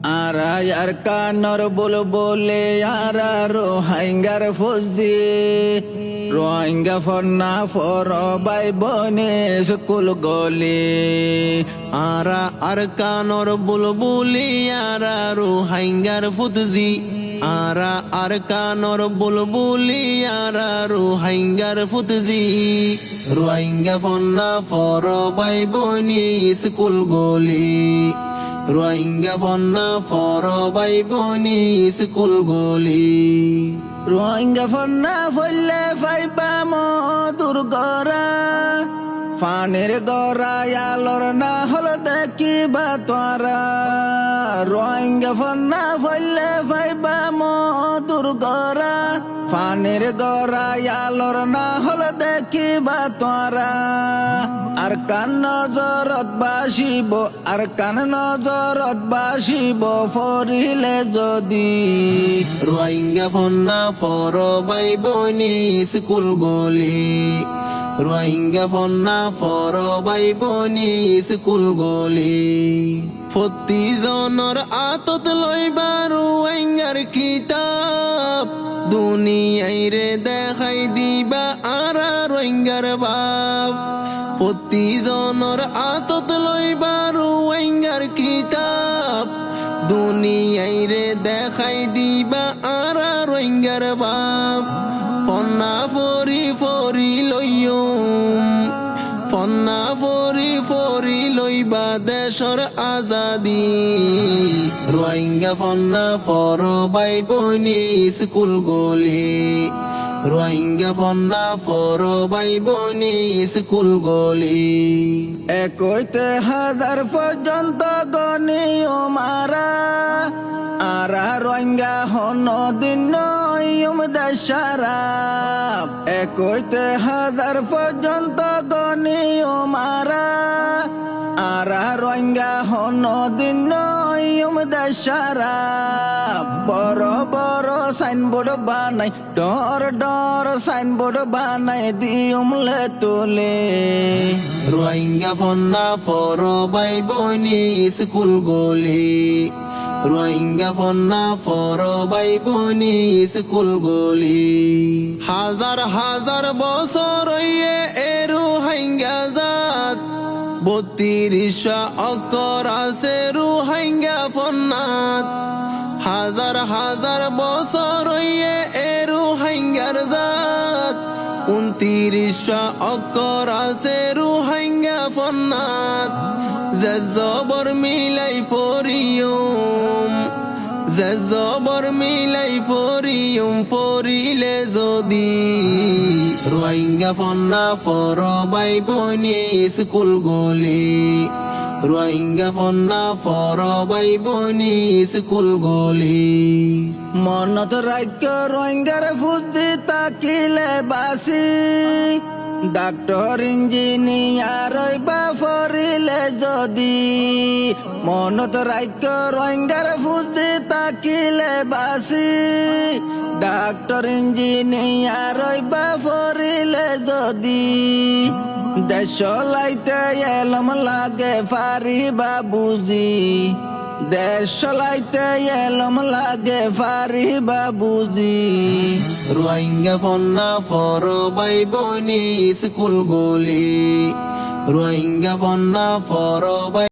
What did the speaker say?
আরা আর কানর বলে আরা রোহাইঙ্গার ফৌজি Rohingya ফন্না for by বনে school গলি আরা আর কানর বুলবুলি আরা রোহিঙ্গার ফুতজি আরা আর কানর বুলবুলি আরা রোহিঙ্গার ফুতজি রোহিঙ্গা ফন্না ফর বাই বনি স্কুল গলি রোহিঙ্গা ফন্না ফর বাই বনি স্কুল গলি রোহিঙ্গা ফন্না ফলে ফাইবা মধুর গরা ফানের গরা আলোর না হলো দেখিবা তোরা রোহিঙ্গা ফন্না ফলে ফাইবা মধুর গরা ফানের গরা আলোর না হলো দেখিবা তোরা আর কান নজরত বাসিব আর কান নজরত বাসিব ফরিলে যদি রোহিঙ্গা ফন্না ফর বাই বনি স্কুল গলি রোহিঙ্গা ফন্না ফর বাই বনি স্কুল গলি প্রতিজনৰ আতত লইবা রোহিঙ্গার কিতাব দুনিয়াইরে দেখাই দিবা আরা রোহিঙ্গার বাপ প্রতিজনৰ আতত লইবা রোহিঙ্গার কিতাব দুনিয়াইরে দেখাই দিবা আরা রোহিঙ্গার বাপ ফন্না ফরি ফরি লইয়ুম ফন্না ফরি ফরি লইবা দেশর আজাদি রোহিঙ্গা ফন্না ফর বাই বনি স্কুল গলি রোহিঙ্গা ফন্না ফর বাই বনি স্কুল গলি 21,000 পর্যন্ত গনিও মারা আরা রোহিঙ্গা হন দিন দেশারা 21,000 পর্যন্ত গনিও মারা আরা রোহিঙ্গা হন দিন দেশারা বড় বড় সাইনবোর্ড বানাই ডর ডর সাইনবোর্ড বানাই দিউমলে তোলে রোহিঙ্গা ফন্না ফর বাই বনি স্কুল গলি রোহিঙ্গা ফন্না ফর বাই বনি স্কুল গলি হাজার হাজার বছর এ রোহিঙ্গা জাত 32 অক্ষর আছে রোহিঙ্গা ফন্নাত হাজার হাজার বছর এ রোহিঙ্গার জাত 29 অক্ষর আছে রোহিঙ্গা ফন্নাত যে জবর মিলাই ফরিয়ুম যে জবর মিলাই ফরিয়ুম ফরিলে যদি রোহিঙ্গা ফন্না ফর বাই বনি স্কুল গলি রোহিঙ্গা ফন্না ফর বাই বনি স্কুল গলি মনত রাজ্য রোহিঙ্গার ফুজি তাকিলে বাসি ডাক্তার ইঞ্জিনিয়ার বা ফরিলে যদি মনত রাজ্য রোহিঙ্গার ফুজি তাকিলে বাসি ডাক্তার ইঞ্জিনিয়ার বা ফরিলে যদি দেশ লাইতে এলম লাগে ফারিবা বুঝি দেশ চলাইতে এলম লাগে ফারিবা বুঝি রোহিঙ্গা ফন্না ফর বাই বনি স্কুল গলি রোহিঙ্গা ফন্না ফর বাই